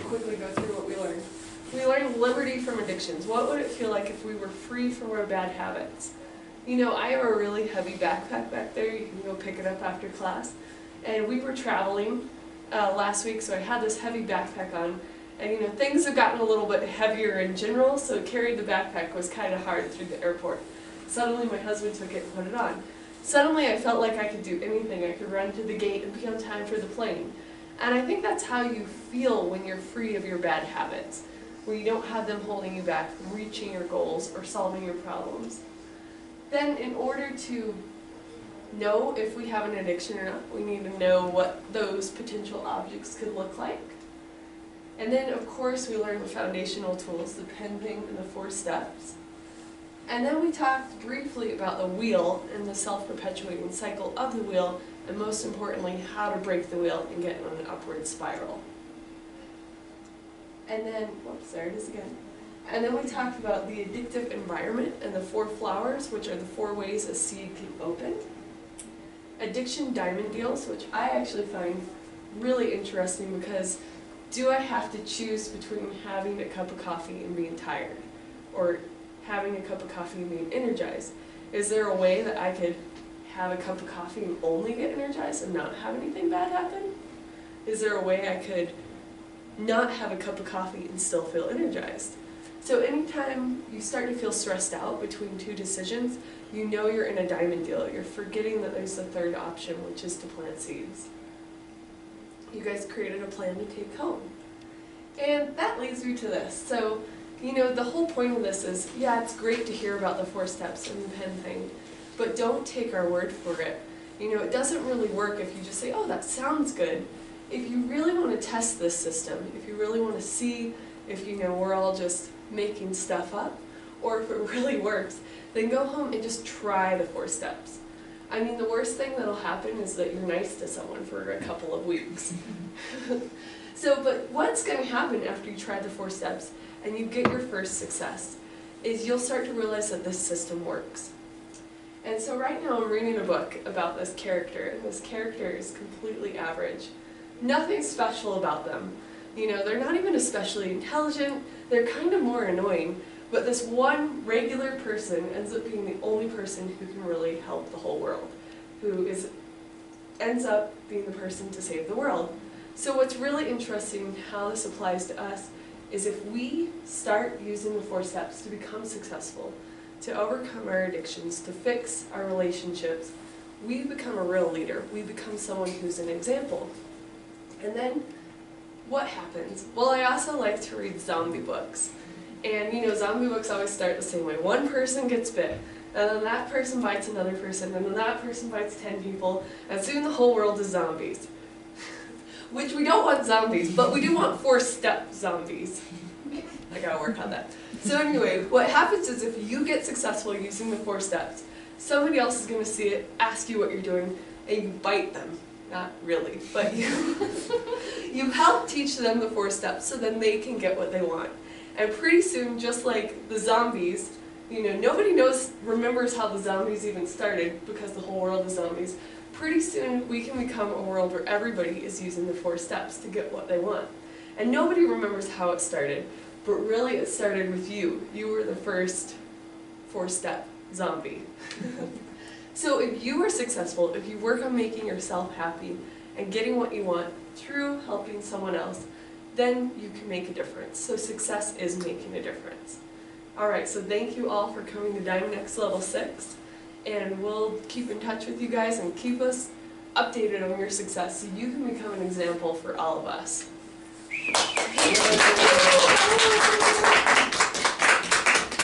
quickly go through what we learned. We learned liberty from addictions. What would it feel like if we were free from our bad habits? You know, I have a really heavy backpack back there. You can go pick it up after class. And we were traveling last week, so I had this heavy backpack on. And you know, things have gotten a little bit heavier in general, so carrying the backpack was kind of hard through the airport. Suddenly my husband took it and put it on. Suddenly I felt like I could do anything. I could run to the gate and be on time for the plane. And I think that's how you feel when you're free of your bad habits, where you don't have them holding you back from reaching your goals or solving your problems. Then in order to know if we have an addiction or not, we need to know what those potential objects could look like. And then, of course, we learned the foundational tools, the pen thing and the 4 steps. And then we talked briefly about the wheel and the self-perpetuating cycle of the wheel, and most importantly, how to break the wheel and get on an upward spiral. And then, whoops, there it is again. And then we talked about the addictive environment and the 4 flowers, which are the 4 ways a seed can open. Addiction diamond deals, which I actually find really interesting because do I have to choose between having a cup of coffee and being tired? Or having a cup of coffee and being energized? Is there a way that I could have a cup of coffee and only get energized and not have anything bad happen? Is there a way I could not have a cup of coffee and still feel energized? So anytime you start to feel stressed out between 2 decisions, you know you're in a diamond deal. You're forgetting that there's a 3rd option, which is to plant seeds. You guys created a plan to take home. And that leads me to this. So, you know, the whole point of this is, yeah, it's great to hear about the 4 steps and the pen thing, but don't take our word for it. You know, it doesn't really work if you just say, oh, that sounds good. If you really want to test this system, if you really want to see if, you know, we're all just making stuff up, or if it really works, then go home and just try the 4 steps. I mean, the worst thing that'll happen is that you're nice to someone for a couple of weeks. So, but what's going to happen after you try the 4 steps and you get your first success is you'll start to realize that this system works. And so right now I'm reading a book about this character, and this character is completely average. Nothing special about them. You know, they're not even especially intelligent, they're kind of more annoying, but this one regular person ends up being the only person who can really help the whole world, who ends up being the person to save the world. So what's really interesting, how this applies to us, is if we start using the 4 steps to become successful, to overcome our addictions, to fix our relationships, we become a real leader. We become someone who's an example. And then, what happens? Well, I also like to read zombie books. And you know, zombie books always start the same way. One person gets bit, and then that person bites another person, and then that person bites 10 people, and soon the whole world is zombies. Which we don't want zombies, but we do want 4-step zombies. I gotta work on that. So anyway, what happens is if you get successful using the 4 steps, somebody else is gonna see it, ask you what you're doing, and you bite them. Not really, but you help teach them the 4 steps so then they can get what they want. And pretty soon, just like the zombies, you know, nobody remembers how the zombies even started because the whole world is zombies. Pretty soon we can become a world where everybody is using the 4 steps to get what they want. And nobody remembers how it started, but really it started with you. You were the first 4-step zombie. So if you are successful, if you work on making yourself happy and getting what you want through helping someone else, then you can make a difference. So success is making a difference. Alright, so thank you all for coming to Diamond X Level 6, and we'll keep in touch with you guys and keep us updated on your success so you can become an example for all of us.